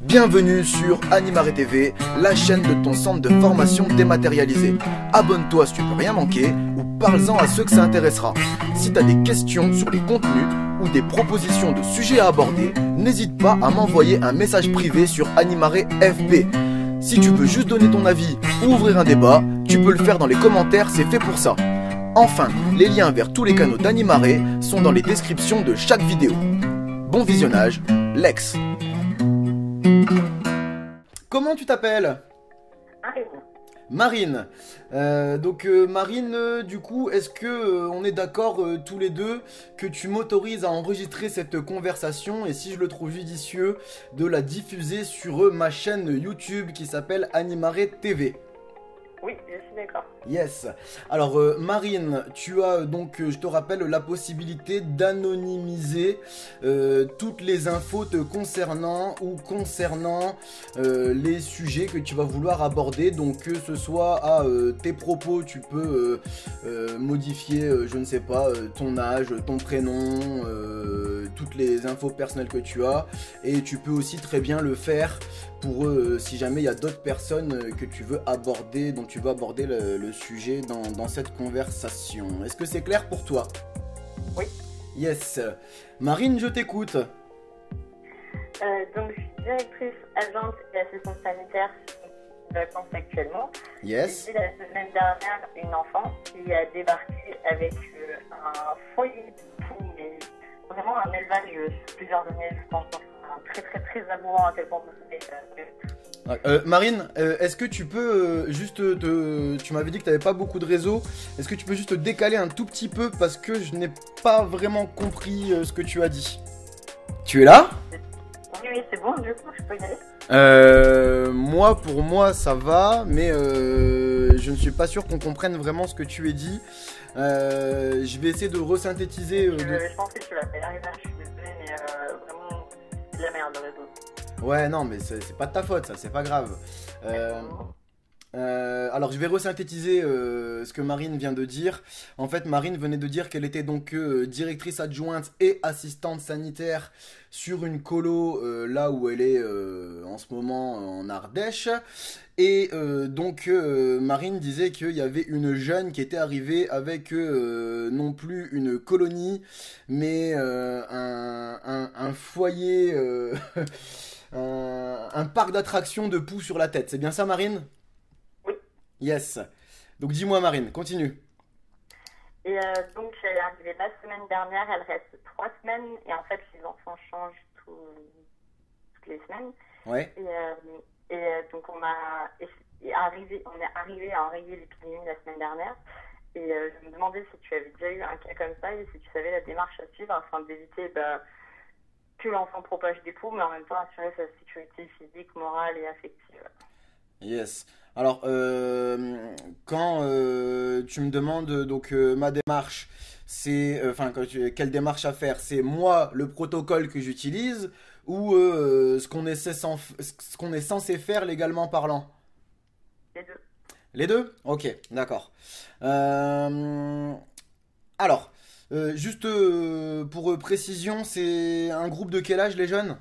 Bienvenue sur Animare TV, la chaîne de ton centre de formation dématérialisé. Abonne-toi si tu peux rien manquer ou parle-en à ceux que ça intéressera. Si tu as des questions sur les contenus ou des propositions de sujets à aborder, n'hésite pas à m'envoyer un message privé sur Animare FB. Si tu veux juste donner ton avis ou ouvrir un débat, tu peux le faire dans les commentaires, c'est fait pour ça. Enfin, les liens vers tous les canaux d'Animare sont dans les descriptions de chaque vidéo. Bon visionnage, Lex. Comment tu t'appelles? Marine. Marine, du coup, est-ce que on est d'accord tous les deux que tu m'autorises à enregistrer cette conversation et si je le trouve judicieux, de la diffuser sur ma chaîne YouTube qui s'appelle Animare TV? Oui, je suis d'accord. Yes. Alors Marine, tu as donc, je te rappelle, la possibilité d'anonymiser toutes les infos te concernant ou concernant les sujets que tu vas vouloir aborder. Donc que ce soit à tes propos, tu peux modifier, je ne sais pas, ton âge, ton prénom, toutes les infos personnelles que tu as. Et tu peux aussi très bien le faire pour si jamais il y a d'autres personnes que tu veux aborder, dont tu veux aborder le sujet dans cette conversation. Est-ce que c'est clair pour toi? Oui. Yes. Marine, je t'écoute. Donc, je suis directrice adjointe et assistante sanitaire de vacances actuellement. Yes. J'ai vu la semaine dernière une enfant qui a débarqué avec un foyer de poules, mais vraiment un élevage sur plusieurs années, je pense. Très amourant à tel point que Marine, est-ce que tu peux tu m'avais dit que tu n'avais pas beaucoup de réseau. Est-ce que tu peux juste te décaler un tout petit peu parce que je n'ai pas vraiment compris ce que tu as dit. Tu es là? Oui, c'est bon, du coup, je peux y aller. Moi, pour moi, ça va, mais je ne suis pas sûr qu'on comprenne vraiment ce que tu as dit. Je vais essayer de resynthétiser. Je pense que tu vas pas y arriver, je suis désolé, mais vraiment, c'est de la merde le réseau. Ouais, non, mais c'est pas de ta faute, ça, c'est pas grave. Alors, je vais resynthétiser ce que Marine vient de dire. En fait, Marine venait de dire qu'elle était donc directrice adjointe et assistante sanitaire sur une colo là où elle est en ce moment en Ardèche. Et Marine disait qu'il y avait une jeune qui était arrivée avec non plus une colonie, mais un foyer, un parc d'attractions de poux sur la tête. C'est bien ça, Marine? Oui. Yes. Donc dis-moi, Marine, continue. Et donc, elle est arrivée la semaine dernière, elle reste 3 semaines, et en fait, les enfants changent toutes les semaines. Ouais. Donc, on est arrivé à enrayer l'épidémie la semaine dernière, et je me demandais si tu avais déjà eu un cas comme ça, et si tu savais la démarche à suivre afin d'éviter que l'enfant propage des poux, mais en même temps assurer sa sécurité physique, morale et affective. Yes. Alors, quand tu me demandes donc ma démarche, c'est quelle démarche à faire, c'est moi le protocole que j'utilise ou ce qu'on est censé faire légalement parlant? Les deux. Les deux? Ok, d'accord. Alors, juste pour précision, c'est un groupe de quel âge les jeunes?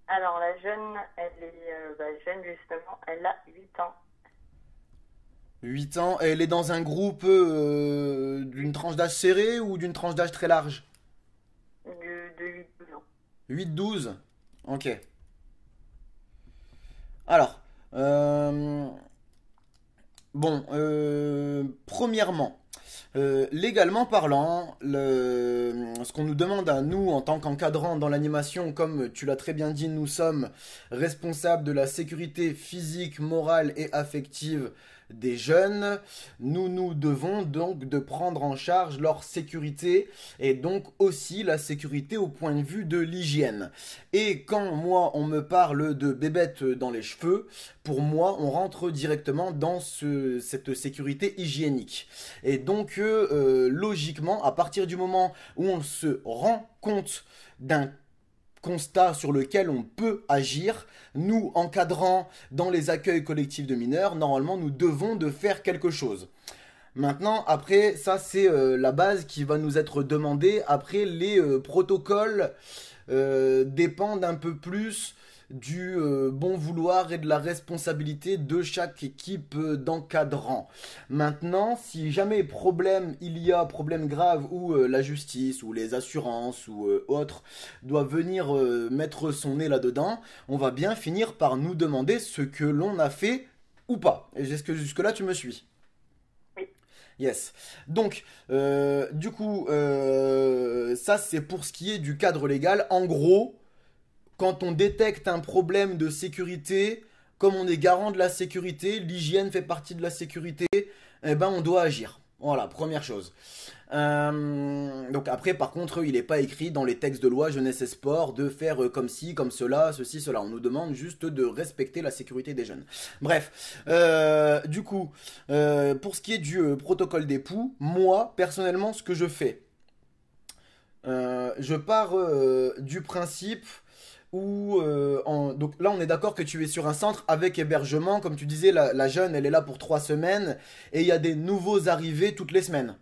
Alors, la jeune, elle est jeune justement, elle a 8 ans. 8 ans, et elle est dans un groupe d'une tranche d'âge serrée ou d'une tranche d'âge très large? De 8-12 ans. 8-12? Ok. Alors, premièrement, légalement parlant, ce qu'on nous demande à nous en tant qu'encadrants dans l'animation, comme tu l'as très bien dit, nous sommes responsables de la sécurité physique, morale et affective des jeunes. Nous devons donc de prendre en charge leur sécurité et donc aussi la sécurité au point de vue de l'hygiène. Et quand moi on me parle de bébête dans les cheveux, pour moi on rentre directement dans cette sécurité hygiénique. Et donc logiquement, à partir du moment où on se rend compte d'un constat sur lequel on peut agir, nous, encadrants dans les accueils collectifs de mineurs, normalement, nous devons de faire quelque chose. Maintenant, après, ça, c'est la base qui va nous être demandée. Après, les protocoles dépendent un peu plus du bon vouloir et de la responsabilité de chaque équipe d'encadrants. Maintenant, si jamais problème il y a problème grave où la justice ou les assurances ou autres doivent venir mettre son nez là-dedans, on va bien finir par nous demander ce que l'on a fait ou pas. Et est-ce que jusque-là tu me suis? Oui. Yes. Donc, du coup, ça c'est pour ce qui est du cadre légal. En gros, quand on détecte un problème de sécurité, comme on est garant de la sécurité, l'hygiène fait partie de la sécurité, eh ben on doit agir. Voilà, première chose. Donc après, par contre, il n'est pas écrit dans les textes de loi jeunesse et sport de faire comme ci, comme cela, ceci, cela. On nous demande juste de respecter la sécurité des jeunes. Bref, du coup, pour ce qui est du protocole d'époux, moi, personnellement, ce que je fais, je pars du principe où, donc là, on est d'accord que tu es sur un centre avec hébergement. Comme tu disais, la jeune, elle est là pour 3 semaines et il y a des nouveaux arrivés toutes les semaines.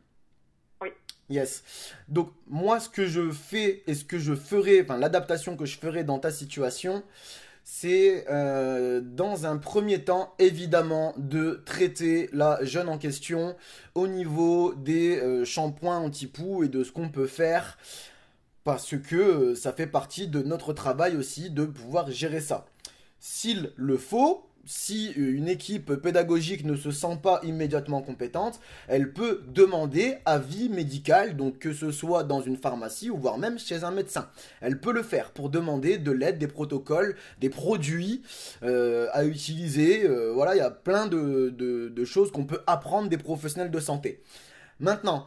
Oui. Yes. Donc, moi, ce que je fais et ce que je ferai, enfin, l'adaptation que je ferai dans ta situation, c'est dans un premier temps, évidemment, de traiter la jeune en question au niveau des shampoings anti-poux et de ce qu'on peut faire parce que ça fait partie de notre travail aussi de pouvoir gérer ça. S'il le faut, si une équipe pédagogique ne se sent pas immédiatement compétente, elle peut demander avis médical, donc que ce soit dans une pharmacie ou voire même chez un médecin. Elle peut le faire pour demander de l'aide, des protocoles, des produits à utiliser. Voilà, il y a plein de choses qu'on peut apprendre des professionnels de santé. Maintenant,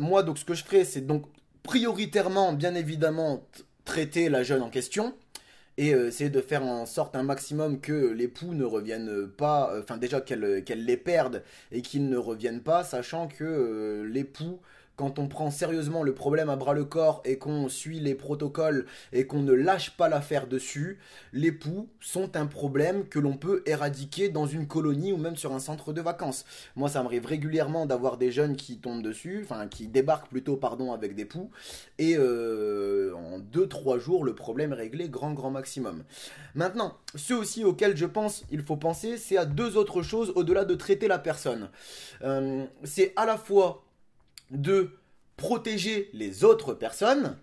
moi, donc, ce que je ferai, c'est donc prioritairement, bien évidemment, traiter la jeune en question et essayer de faire en sorte un maximum que l'époux ne revienne pas, enfin déjà qu'elle les perde et qu'ils ne reviennent pas, sachant que l'époux, quand on prend sérieusement le problème à bras le corps et qu'on suit les protocoles et qu'on ne lâche pas l'affaire dessus, les poux sont un problème que l'on peut éradiquer dans une colonie ou même sur un centre de vacances. Moi, ça m'arrive régulièrement d'avoir des jeunes qui tombent dessus, enfin qui débarquent plutôt, pardon, avec des poux, et en 2 3 jours, le problème est réglé, grand maximum. Maintenant, ceux aussi auxquels je pense il faut penser, c'est à deux autres choses au-delà de traiter la personne. C'est à la fois de protéger les autres personnes,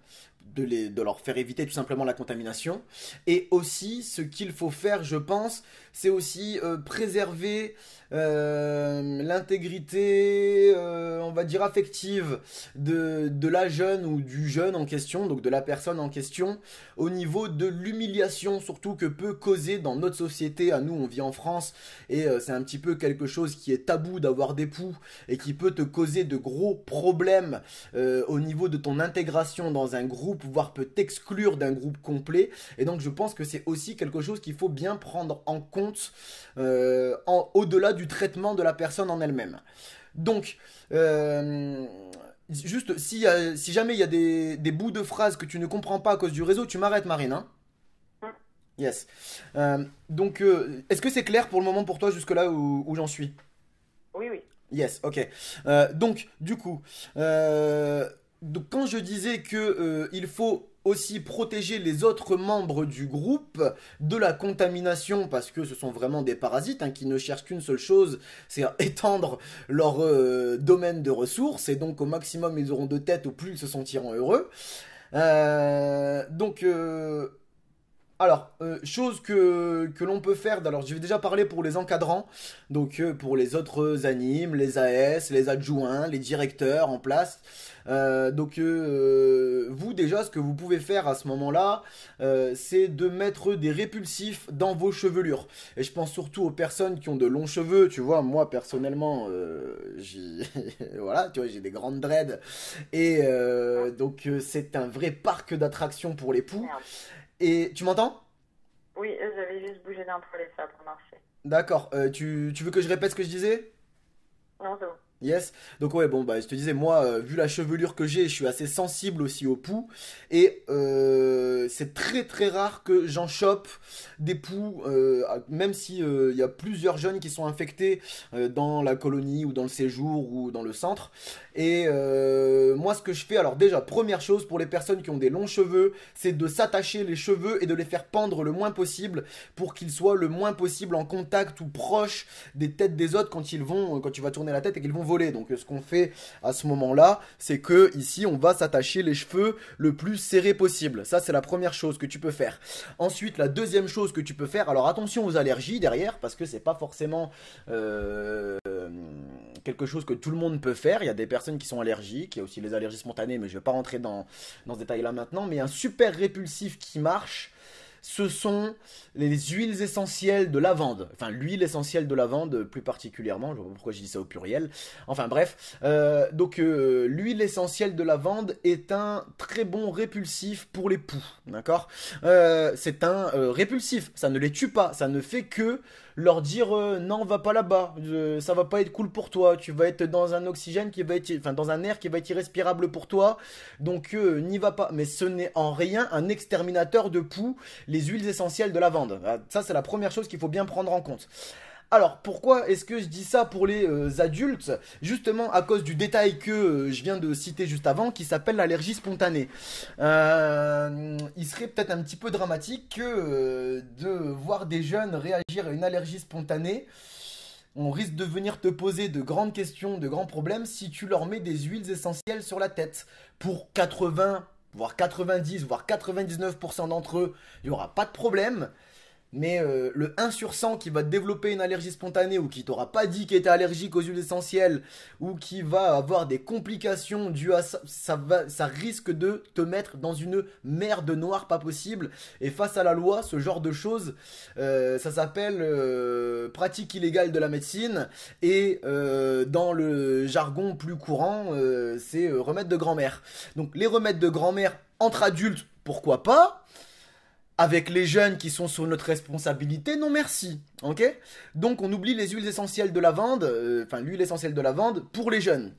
de leur faire éviter tout simplement la contamination. Et aussi, ce qu'il faut faire, je pense, c'est aussi préserver l'intégrité, on va dire, affective de la jeune ou du jeune en question, donc de la personne en question, au niveau de l'humiliation surtout que peut causer dans notre société. À nous, on vit en France et c'est un petit peu quelque chose qui est tabou d'avoir des poux et qui peut te causer de gros problèmes au niveau de ton intégration dans un groupe, voire peut t'exclure d'un groupe complet. Et donc je pense que c'est aussi quelque chose qu'il faut bien prendre en compte au-delà du traitement de la personne en elle-même. Donc, juste si jamais il y a des bouts de phrases que tu ne comprends pas à cause du réseau, tu m'arrêtes, Marine. Hein. Yes. Donc, est-ce que c'est clair pour le moment pour toi jusque-là où j'en suis? Oui, oui. Yes, ok. Donc, du coup, donc quand je disais que il faut aussi protéger les autres membres du groupe de la contamination, parce que ce sont vraiment des parasites hein, qui ne cherchent qu'une seule chose, c'est à étendre leur domaine de ressources, et donc au maximum ils auront de têtes, au plus ils se sentiront heureux. Donc, alors, chose que l'on peut faire, alors je vais déjà parler pour les encadrants, donc pour les autres animes, les AS, les adjoints, les directeurs en place. Donc vous déjà, ce que vous pouvez faire à ce moment-là, c'est de mettre des répulsifs dans vos chevelures. Et je pense surtout aux personnes qui ont de longs cheveux, tu vois, moi personnellement, voilà, tu vois, j'ai des grandes dreads. Et donc c'est un vrai parc d'attractions pour les poux. Merde. Et tu m'entends? Oui, j'avais juste bougé d'un poil et ça a pas marché. D'accord. Tu veux que je répète ce que je disais? Non, c'est bon. Yes. Donc ouais, bon, bah, je te disais, moi, vu la chevelure que j'ai, je suis assez sensible aussi aux poux. Et c'est très très rare que j'en chope des poux, même si il y a plusieurs jeunes qui sont infectés dans la colonie ou dans le séjour ou dans le centre. Et moi, ce que je fais, alors déjà, première chose pour les personnes qui ont des longs cheveux, c'est de s'attacher les cheveux et de les faire pendre le moins possible pour qu'ils soient le moins possible en contact ou proche des têtes des autres quand tu vas tourner la tête et qu'ils vont voler. Donc ce qu'on fait à ce moment-là, c'est que ici on va s'attacher les cheveux le plus serré possible. Ça c'est la première chose que tu peux faire. Ensuite, la deuxième chose que tu peux faire, alors attention aux allergies derrière parce que c'est pas forcément quelque chose que tout le monde peut faire. Il y a des personnes qui sont allergiques, il y a aussi les allergies spontanées, mais je vais pas rentrer dans ce détail-là maintenant. Mais un super répulsif qui marche, ce sont les huiles essentielles de lavande. Enfin, l'huile essentielle de lavande plus particulièrement. Je ne sais pas pourquoi je dis ça au pluriel. Enfin bref. L'huile essentielle de lavande est un très bon répulsif pour les poux. D'accord. C'est un répulsif. Ça ne les tue pas. Ça ne fait que leur dire non, va pas là-bas. Ça va pas être cool pour toi. Tu vas être dans un oxygène qui va être, enfin, dans un air qui va être irrespirable pour toi. Donc n'y va pas. Mais ce n'est en rien un exterminateur de poux, les huiles essentielles de lavande. Ça, c'est la première chose qu'il faut bien prendre en compte. Alors, pourquoi est-ce que je dis ça pour les adultes? Justement à cause du détail que je viens de citer juste avant, qui s'appelle l'allergie spontanée. Il serait peut-être un petit peu dramatique que de voir des jeunes réagir à une allergie spontanée. On risque de venir te poser de grandes questions, de grands problèmes si tu leur mets des huiles essentielles sur la tête. Pour 80, voire 90, voire 99% d'entre eux, il n'y aura pas de problème. Mais le 1 sur 100 qui va développer une allergie spontanée ou qui t'aura pas dit qu'il était allergique aux huiles essentielles ou qui va avoir des complications dues à ça, ça risque de te mettre dans une merde noire pas possible. Et face à la loi, ce genre de choses, ça s'appelle pratique illégale de la médecine et dans le jargon plus courant, c'est remède de grand-mère. Donc les remèdes de grand-mère entre adultes, pourquoi pas? Avec les jeunes qui sont sous notre responsabilité, non merci. Ok. Donc on oublie les huiles essentielles de lavande, enfin l'huile essentielle de lavande pour les jeunes.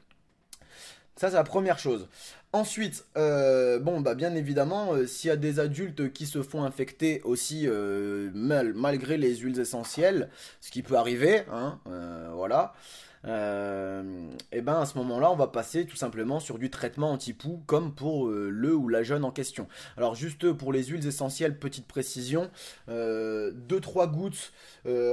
Ça c'est la première chose. Ensuite, bon bah bien évidemment, s'il y a des adultes qui se font infecter aussi malgré les huiles essentielles, ce qui peut arriver, hein, voilà. Et ben à ce moment-là, on va passer tout simplement sur du traitement anti-poux comme pour le ou la jeune en question. Alors juste pour les huiles essentielles, petite précision, 2-3 gouttes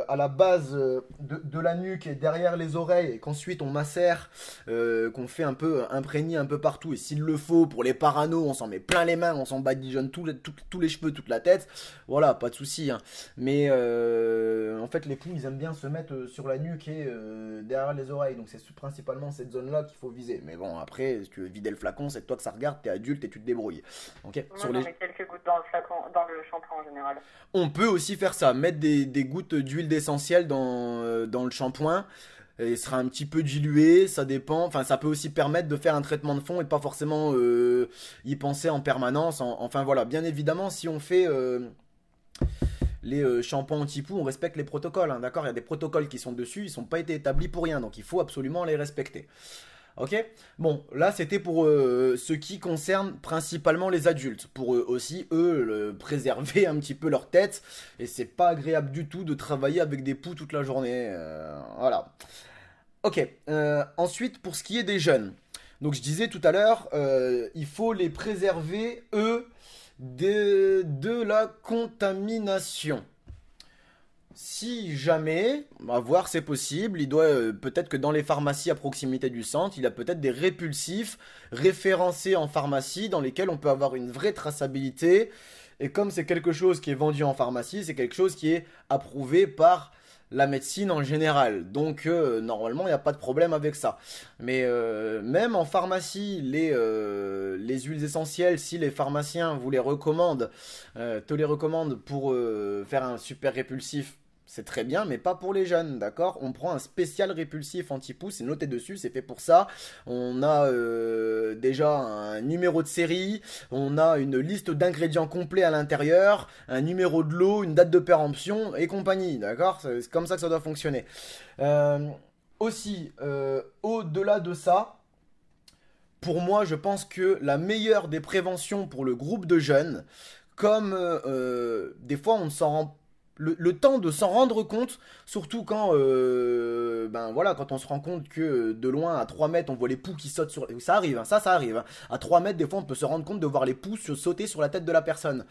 à la base de la nuque et derrière les oreilles et qu'ensuite on macère, qu'on fait un peu imprégner un peu partout et s'il le faut pour les paranos, on s'en met plein les mains, on s'en badigeonne tous les cheveux, toute la tête, voilà, pas de souci. Hein. Mais en fait les poux ils aiment bien se mettre sur la nuque et derrière les oreilles. Donc c'est principalement cette zone-là qu'il faut viser. Mais bon, après, si tu veux vider le flacon, c'est toi que ça regarde, t'es adulte et tu te débrouilles. Ok. Moi, j'en mets quelques gouttes dans le flacon, dans le shampoing en général. On peut aussi faire ça, mettre des gouttes d'huile d'essentiel dans le shampoing. Et il sera un petit peu dilué, ça dépend. Enfin, ça peut aussi permettre de faire un traitement de fond et pas forcément y penser en permanence. Enfin voilà, bien évidemment, si on fait les shampoings anti-poux, on respecte les protocoles, hein, d'accord. Il y a des protocoles qui sont dessus, ils n'ont pas été établis pour rien, donc il faut absolument les respecter. Ok. Bon, là c'était pour ce qui concerne principalement les adultes, pour eux aussi, préserver un petit peu leur tête, et c'est pas agréable du tout de travailler avec des poux toute la journée, voilà. Ok, ensuite pour ce qui est des jeunes, donc je disais tout à l'heure, il faut les préserver, eux, de la contamination. Si jamais, à voir c'est possible, il doit peut-être que dans les pharmacies à proximité du centre, il y a peut-être des répulsifs référencés en pharmacie dans lesquels on peut avoir une vraie traçabilité. Et comme c'est quelque chose qui est vendu en pharmacie, c'est quelque chose qui est approuvé par la médecine en général. Donc normalement, il n'y a pas de problème avec ça. Mais même en pharmacie, les huiles essentielles, si les pharmaciens vous les recommandent, te les recommandent pour faire un super répulsif, c'est très bien, mais pas pour les jeunes, d'accord? On prend un spécial répulsif anti-poux, c'est noté dessus, c'est fait pour ça. On a déjà un numéro de série, on a une liste d'ingrédients complets à l'intérieur, un numéro de lot, une date de péremption et compagnie, d'accord? C'est comme ça que ça doit fonctionner. Euh, Aussi, au-delà de ça, pour moi, je pense que la meilleure des préventions pour le groupe de jeunes, comme des fois on s'en rend le temps de s'en rendre compte, surtout quand ben voilà, quand on se rend compte que de loin à 3 mètres on voit les poux qui sautent sur ça arrive hein, ça arrive hein. À 3 mètres des fois on peut se rendre compte de voir les poux sauter sur la tête de la personne.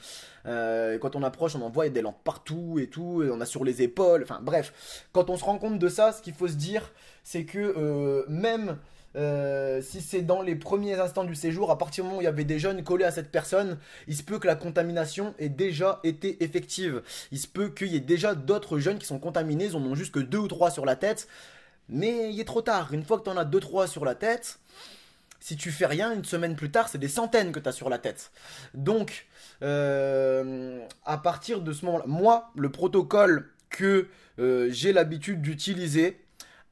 Et quand on approche on en voit il y a des lampes partout et tout, et on a sur les épaules, enfin bref, quand on se rend compte de ça, ce qu'il faut se dire c'est que même si c'est dans les premiers instants du séjour, à partir du moment où il y avait des jeunes collés à cette personne, il se peut que la contamination ait déjà été effective. Il se peut qu'il y ait déjà d'autres jeunes qui sont contaminés, ils en ont juste que 2 ou 3 sur la tête, mais il est trop tard. Une fois que tu en as 2 3 sur la tête, si tu fais rien, une semaine plus tard, c'est des centaines que tu as sur la tête. Donc, à partir de ce moment-là, moi, le protocole que j'ai l'habitude d'utiliser,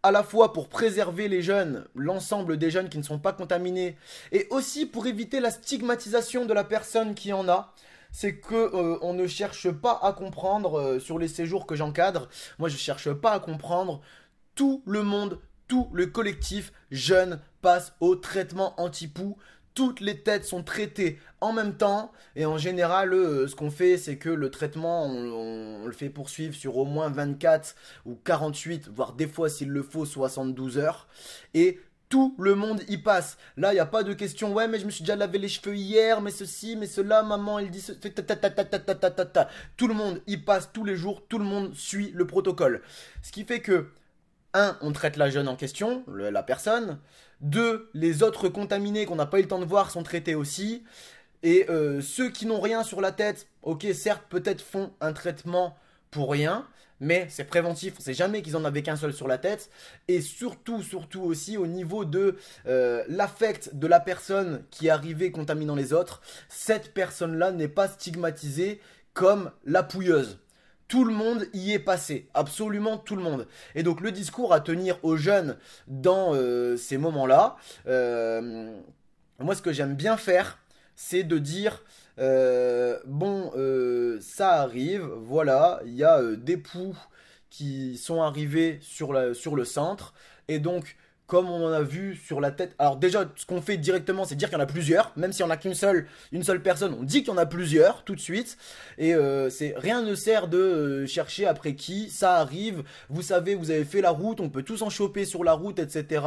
à la fois pour préserver les jeunes, l'ensemble des jeunes qui ne sont pas contaminés, et aussi pour éviter la stigmatisation de la personne qui en a, c'est que on ne cherche pas à comprendre sur les séjours que j'encadre. Moi, je cherche pas à comprendre. Tout le monde, tout le collectif jeune passe au traitement anti-poux. Toutes les têtes sont traitées en même temps, et en général, ce qu'on fait, c'est que le traitement, on le fait poursuivre sur au moins 24 ou 48, voire des fois, s'il le faut, 72 heures, et tout le monde y passe. Là, il n'y a pas de question, ouais, mais je me suis déjà lavé les cheveux hier, mais ceci, mais cela, maman, elle dit ce... ta, ta, ta, ta, ta, ta, ta, ta, ta. Tout le monde y passe tous les jours, tout le monde suit le protocole. Ce qui fait que un, on traite la jeune en question, la personne. Deux, les autres contaminés qu'on n'a pas eu le temps de voir sont traités aussi. Et ceux qui n'ont rien sur la tête, ok, certes, peut-être font un traitement pour rien, mais c'est préventif, on sait jamais qu'ils en avaient qu'un seul sur la tête. Et surtout, surtout aussi au niveau de l'affect de la personne qui est arrivée contaminant les autres, cette personne-là n'est pas stigmatisée comme la pouilleuse. Tout le monde y est passé, absolument tout le monde. Et donc le discours à tenir aux jeunes dans ces moments-là, moi ce que j'aime bien faire, c'est de dire, bon, ça arrive, voilà, il y a des poux qui sont arrivés sur le centre, et donc comme on en a vu sur la tête. Alors déjà, ce qu'on fait directement, c'est dire qu'il y en a plusieurs. Même s'il n'y en a une seule personne, on dit qu'il y en a plusieurs tout de suite. Et rien ne sert de chercher après qui. Ça arrive. Vous savez, vous avez fait la route, on peut tous en choper sur la route, etc.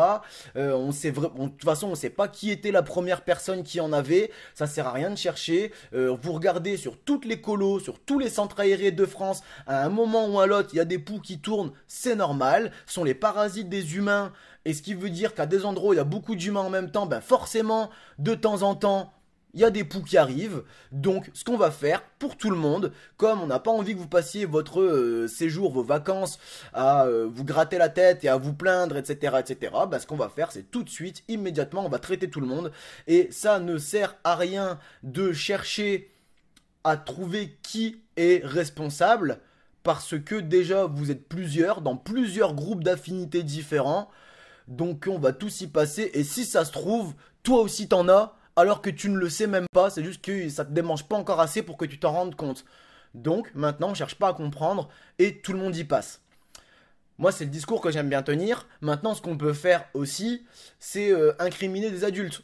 De toute façon, on ne sait pas qui était la première personne qui en avait. Ça sert à rien de chercher. Vous regardez sur toutes les colos, sur tous les centres aérés de France, à un moment ou à l'autre, il y a des poux qui tournent. C'est normal. Ce sont les parasites des humains. Et ce qui veut dire qu'à des endroits où il y a beaucoup d'humains en même temps, ben forcément, de temps en temps, il y a des poux qui arrivent. Donc, ce qu'on va faire pour tout le monde, comme on n'a pas envie que vous passiez votre séjour, vos vacances, à vous gratter la tête et à vous plaindre, etc., etc., ben, ce qu'on va faire, c'est tout de suite, immédiatement, on va traiter tout le monde. Et ça ne sert à rien de chercher à trouver qui est responsable, parce que déjà, vous êtes plusieurs, dans plusieurs groupes d'affinités différents. Donc on va tous y passer, et si ça se trouve, toi aussi t'en as, alors que tu ne le sais même pas, c'est juste que ça te démange pas encore assez pour que tu t'en rendes compte. Donc maintenant on cherche pas à comprendre, et tout le monde y passe. Moi c'est le discours que j'aime bien tenir. Maintenant ce qu'on peut faire aussi, c'est incriminer des adultes.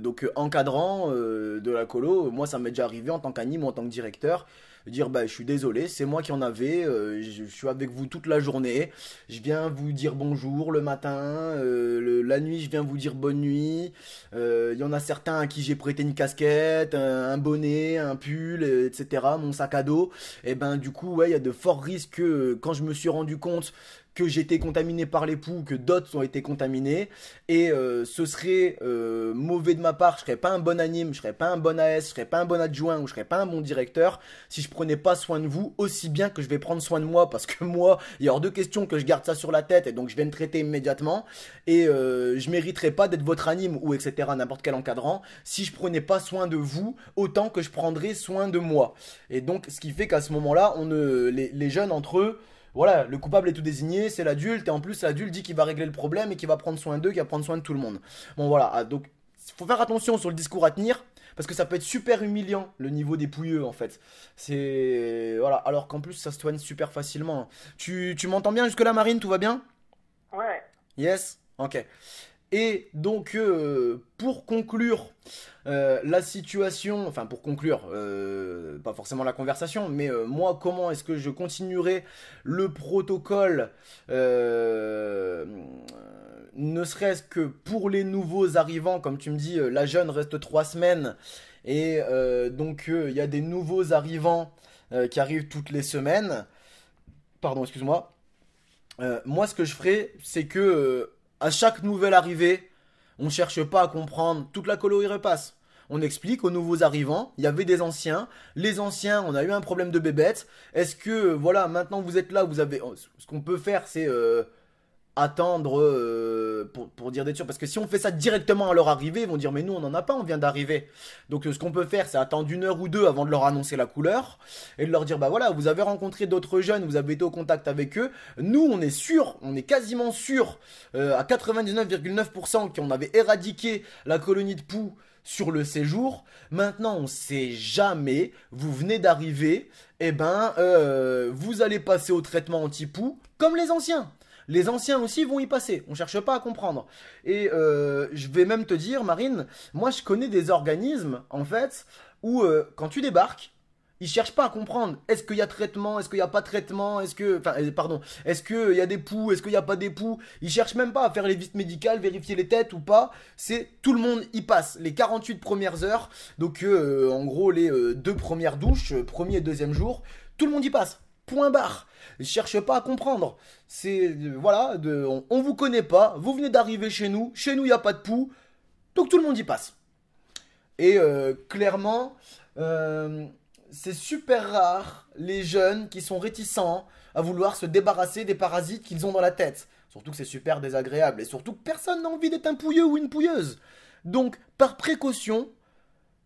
Donc encadrants de la colo. Moi ça m'est déjà arrivé en tant qu'anime ou en tant que directeur de dire bah je suis désolé, c'est moi qui en avais, je suis avec vous toute la journée, je viens vous dire bonjour le matin, la nuit je viens vous dire bonne nuit. Il y en a certains à qui j'ai prêté une casquette, un bonnet, un pull, etc., mon sac à dos. Et ben du coup ouais, il y a de forts risques que quand je me suis rendu compte que j'étais contaminé par les poux, que d'autres ont été contaminés, et ce serait mauvais de ma part, je serais pas un bon anime, je serais pas un bon AS, je serais pas un bon adjoint, ou je serais pas un bon directeur, si je prenais pas soin de vous, aussi bien que je vais prendre soin de moi, parce que moi, il y a hors de question que je garde ça sur la tête, et donc je vais me traiter immédiatement, et je mériterais pas d'être votre anime, ou etc., n'importe quel encadrant, si je prenais pas soin de vous, autant que je prendrais soin de moi. Et donc, ce qui fait qu'à ce moment-là, les jeunes entre eux, voilà, le coupable est tout désigné, c'est l'adulte, et en plus l'adulte dit qu'il va régler le problème et qu'il va prendre soin d'eux, qu'il va prendre soin de tout le monde. Bon voilà, donc il faut faire attention sur le discours à tenir, parce que ça peut être super humiliant le niveau des pouilleux en fait. C'est voilà, alors qu'en plus ça se soigne super facilement. Tu m'entends bien jusque-là, Marine, tout va bien? Ouais, ouais. Yes? Ok. Et donc, pour conclure la situation, enfin pour conclure, pas forcément la conversation, mais moi, comment est-ce que je continuerai le protocole, ne serait-ce que pour les nouveaux arrivants, comme tu me dis, la jeune reste 3 semaines, et donc il y a des nouveaux arrivants qui arrivent toutes les semaines. Pardon, excuse-moi. Moi, ce que je ferais, c'est que à chaque nouvelle arrivée, on cherche pas à comprendre, toute la colo y repasse. On explique aux nouveaux arrivants, il y avait des anciens, les anciens, on a eu un problème de bébête. Est-ce que, voilà, maintenant vous êtes là, vous avez. Ce qu'on peut faire, c'est attendre pour dire des sûr. Parce que si on fait ça directement à leur arrivée, ils vont dire mais nous on n'en a pas, on vient d'arriver. Donc ce qu'on peut faire, c'est attendre 1 heure ou 2 avant de leur annoncer la couleur et de leur dire bah voilà, vous avez rencontré d'autres jeunes, vous avez été au contact avec eux. Nous on est sûr, on est quasiment sûr à 99,9% qu'on avait éradiqué la colonie de poux sur le séjour. Maintenant, on sait jamais. Vous venez d'arriver, et ben, vous allez passer au traitement anti-poux comme les anciens. Les anciens aussi vont y passer. On cherche pas à comprendre. Et je vais même te dire, Marine, moi je connais des organismes, en fait, où quand tu débarques, ils cherchent pas à comprendre. Est-ce qu'il y a traitement? Est-ce qu'il n'y a pas de traitement? Est-ce que, enfin, pardon. Est-ce qu'il y a des poux? Est-ce qu'il n'y a pas des poux? Ils cherchent même pas à faire les visites médicales, vérifier les têtes ou pas. C'est tout le monde y passe. Les 48 premières heures. Donc, en gros, les 2 premières douches, premier et deuxième jour, tout le monde y passe. Point barre. Ils cherchent pas à comprendre. C'est voilà, on vous connaît pas. Vous venez d'arriver chez nous. Chez nous, il n'y a pas de poux. Donc tout le monde y passe. Et clairement, euh, c'est super rare les jeunes qui sont réticents à vouloir se débarrasser des parasites qu'ils ont dans la tête. Surtout que c'est super désagréable et surtout que personne n'a envie d'être un pouilleux ou une pouilleuse. Donc, par précaution,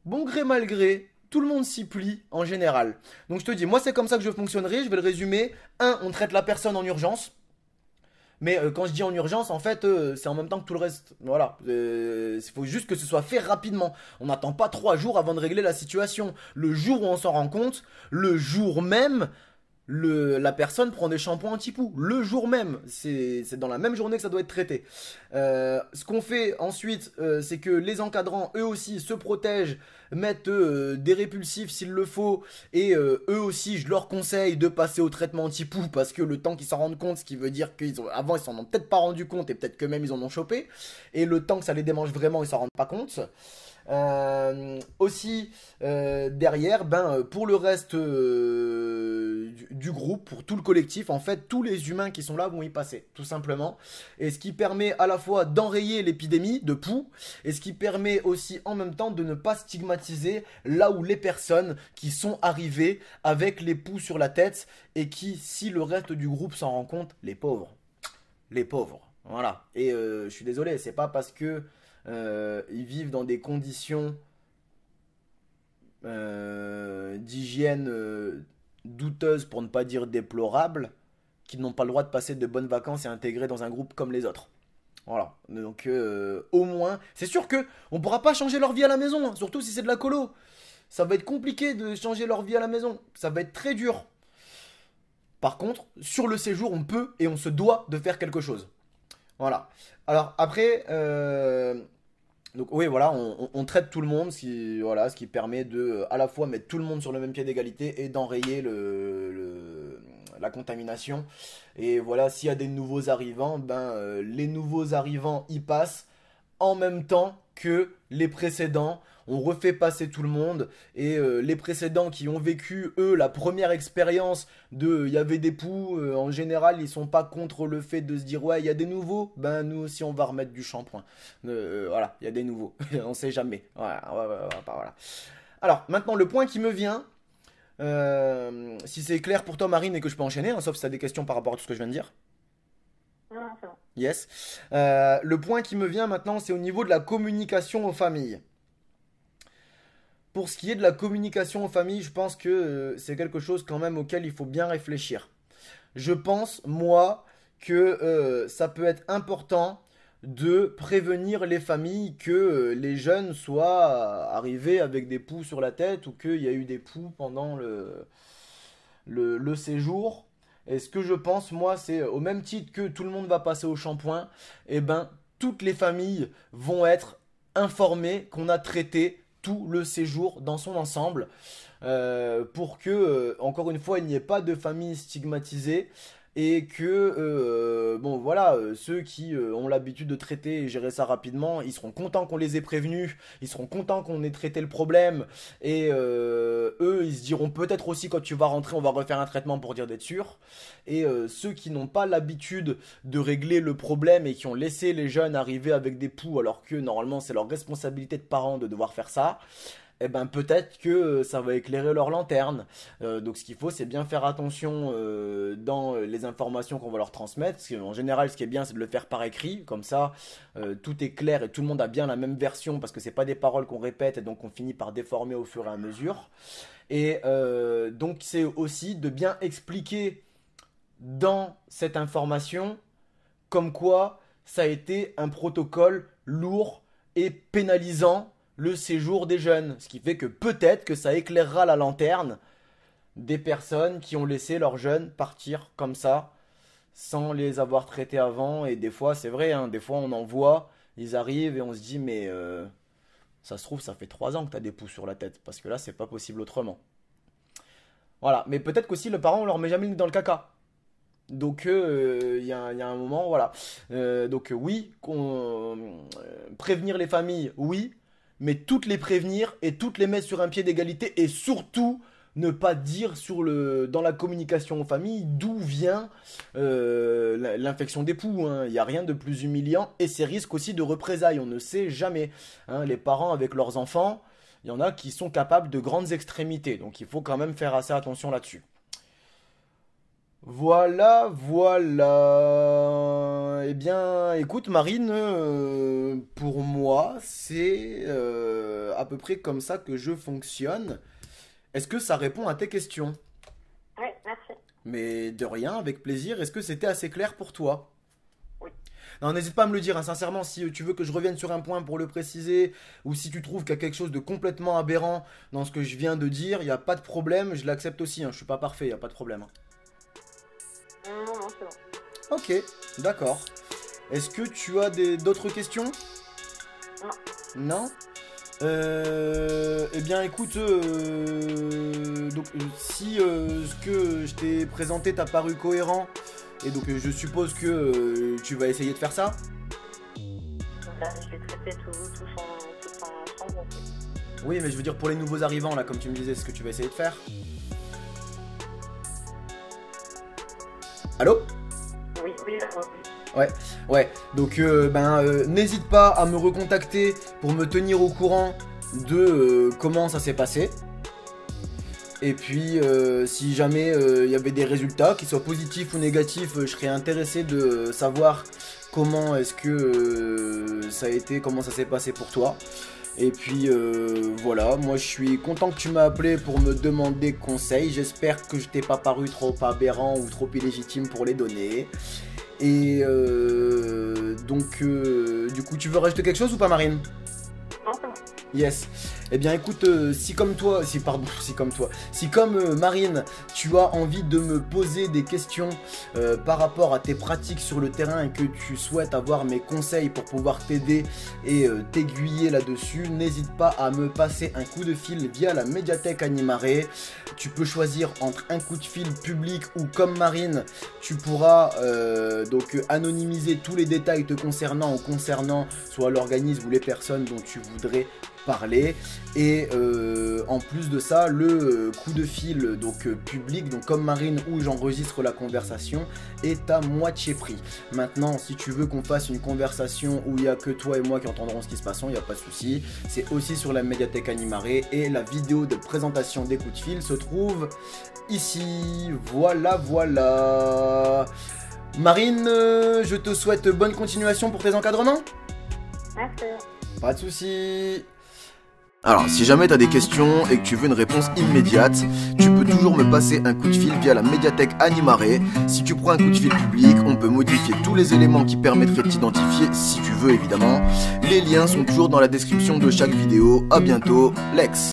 bon gré mal gré, tout le monde s'y plie en général. Donc je te dis, moi c'est comme ça que je fonctionnerai, je vais le résumer. Un, on traite la personne en urgence. Mais quand je dis en urgence, en fait, c'est en même temps que tout le reste. Voilà. Il faut juste que ce soit fait rapidement. On n'attend pas 3 jours avant de régler la situation. Le jour où on s'en rend compte, le jour même, la personne prend des shampoings anti-poux. Le jour même. C'est dans la même journée que ça doit être traité. Ce qu'on fait ensuite, c'est que les encadrants, eux aussi, se protègent, mettent des répulsifs s'il le faut. Et eux aussi, je leur conseille de passer au traitement anti-poux parce que le temps qu'ils s'en rendent compte, ce qui veut dire qu'avant ils s'en ont peut-être pas rendu compte et peut-être que même ils en ont chopé. Et le temps que ça les démange vraiment, ils s'en rendent pas compte. Aussi derrière, ben pour le reste du groupe, pour tout le collectif, en fait, tous les humains qui sont là vont y passer, tout simplement. Et ce qui permet à la fois d'enrayer l'épidémie de poux, et ce qui permet aussi en même temps de ne pas stigmatiser là où les personnes qui sont arrivées avec les poux sur la tête et qui, si le reste du groupe s'en rend compte, les pauvres, voilà. Et je suis désolé, c'est pas parce que ils vivent dans des conditions d'hygiène douteuses, pour ne pas dire déplorables, qu'ils n'ont pas le droit de passer de bonnes vacances et intégrer dans un groupe comme les autres. Voilà. Donc au moins, c'est sûr que on pourra pas changer leur vie à la maison, hein, surtout si c'est de la colo. Ça va être compliqué de changer leur vie à la maison. Ça va être très dur. Par contre, sur le séjour, on peut et on se doit de faire quelque chose. Voilà. Alors après, donc oui, voilà, on traite tout le monde, voilà, ce qui permet de à la fois mettre tout le monde sur le même pied d'égalité et d'enrayer la contamination. Et voilà, s'il y a des nouveaux arrivants, ben les nouveaux arrivants y passent en même temps que les précédents. On refait passer tout le monde et les précédents qui ont vécu eux la première expérience de il y avait des poux, en général ils sont pas contre le fait de se dire ouais il y a des nouveaux, ben nous aussi on va remettre du shampoing. Voilà, il y a des nouveaux, on sait jamais. Voilà, voilà. Alors maintenant le point qui me vient, si c'est clair pour toi Marine et que je peux enchaîner, hein, sauf si tu as des questions par rapport à tout ce que je viens de dire. Non, non, c'est bon. Yes. Le point qui me vient maintenant, c'est au niveau de la communication aux familles. Pour ce qui est de la communication aux familles, je pense que c'est quelque chose quand même auquel il faut bien réfléchir. Je pense, moi, que ça peut être important de prévenir les familles que les jeunes soient arrivés avec des poux sur la tête ou qu'il y a eu des poux pendant le séjour. Et ce que je pense, moi, c'est au même titre que tout le monde va passer au shampoing, eh ben, toutes les familles vont être informées qu'on a traité tout le séjour dans son ensemble pour que, encore une fois, il n'y ait pas de famille stigmatisée et que, bon voilà, ceux qui ont l'habitude de traiter et gérer ça rapidement, ils seront contents qu'on les ait prévenus, ils seront contents qu'on ait traité le problème et eux, ils se diront peut-être aussi quand tu vas rentrer, on va refaire un traitement pour dire d'être sûr. Et ceux qui n'ont pas l'habitude de régler le problème et qui ont laissé les jeunes arriver avec des poux alors que normalement c'est leur responsabilité de parents de devoir faire ça, eh ben peut-être que ça va éclairer leur lanterne. Donc ce qu'il faut, c'est bien faire attention dans les informations qu'on va leur transmettre. Parce qu'en général, ce qui est bien, c'est de le faire par écrit. Comme ça, tout est clair et tout le monde a bien la même version parce que c'est pas des paroles qu'on répète et donc on finit par déformer au fur et à mesure. Et donc c'est aussi de bien expliquer dans cette information comme quoi ça a été un protocole lourd et pénalisant le séjour des jeunes. Ce qui fait que peut-être que ça éclairera la lanterne des personnes qui ont laissé leurs jeunes partir comme ça, sans les avoir traités avant. Et des fois, c'est vrai, hein, des fois on en voit, ils arrivent et on se dit, mais ça se trouve, ça fait 3 ans que tu as des poux sur la tête, parce que là, c'est pas possible autrement. Voilà, mais peut-être qu'aussi le parent, on leur met jamais le nez dans le caca. Donc il y a un moment, voilà. Donc oui, prévenir les familles, oui, mais toutes les prévenir et toutes les mettre sur un pied d'égalité et surtout ne pas dire dans la communication aux familles d'où vient l'infection des poux, hein. Il n'y a rien de plus humiliant et c'est risque aussi de représailles, on ne sait jamais, hein. Les parents avec leurs enfants, il y en a qui sont capables de grandes extrémités, donc il faut quand même faire assez attention là-dessus. Voilà, voilà. Eh bien, écoute, Marine, pour moi, c'est à peu près comme ça que je fonctionne. Est-ce que ça répond à tes questions? Oui, merci. Mais de rien, avec plaisir. Est-ce que c'était assez clair pour toi? Oui. Non, n'hésite pas à me le dire, hein, sincèrement, si tu veux que je revienne sur un point pour le préciser, ou si tu trouves qu'il y a quelque chose de complètement aberrant dans ce que je viens de dire, il n'y a pas de problème, je l'accepte aussi, hein, je suis pas parfait, il n'y a pas de problème, hein. Non, non, c'est bon. Ok, d'accord. Est-ce que tu as d'autres questions? Non. Non? Eh bien écoute, donc si ce que je t'ai présenté t'a paru cohérent, et donc je suppose que tu vas essayer de faire ça? Donc là, je vais traiter tout son groupe. Oui, mais je veux dire pour les nouveaux arrivants, là, comme tu me disais, ce que tu vas essayer de faire. Allô? Oui, oui, oui. Ouais, ouais. Donc, n'hésite pas à me recontacter pour me tenir au courant de comment ça s'est passé. Et puis, si jamais il y avait des résultats, qu'ils soient positifs ou négatifs, je serais intéressé de savoir comment est-ce que ça a été, comment ça s'est passé pour toi. Et puis voilà, moi je suis content que tu m'as appelé pour me demander conseil. J'espère que je t'ai pas paru trop aberrant ou trop illégitime pour les donner. Et donc, du coup, tu veux rajouter quelque chose ou pas, Marine? Non, c'est bon. Yes. Eh bien écoute, si comme Marine, tu as envie de me poser des questions par rapport à tes pratiques sur le terrain et que tu souhaites avoir mes conseils pour pouvoir t'aider et t'aiguiller là-dessus, n'hésite pas à me passer un coup de fil via la médiathèque Animaré. Tu peux choisir entre un coup de fil public ou comme Marine, tu pourras donc anonymiser tous les détails te concernant ou concernant soit l'organisme ou les personnes dont tu voudrais parler. Et en plus de ça, le coup de fil donc public, donc comme Marine, où j'enregistre la conversation, est à moitié prix. Maintenant, si tu veux qu'on fasse une conversation où il n'y a que toi et moi qui entendrons ce qui se passe, il n'y a pas de souci. C'est aussi sur la médiathèque Animaré et la vidéo de présentation des coups de fil se trouve ici. Voilà, voilà. Marine, je te souhaite bonne continuation pour tes encadrements. Merci. Pas de souci. Alors, si jamais tu as des questions et que tu veux une réponse immédiate, tu peux toujours me passer un coup de fil via la médiathèque Animaré. Si tu prends un coup de fil public, on peut modifier tous les éléments qui permettraient de t'identifier, si tu veux évidemment. Les liens sont toujours dans la description de chaque vidéo. À bientôt, Lex.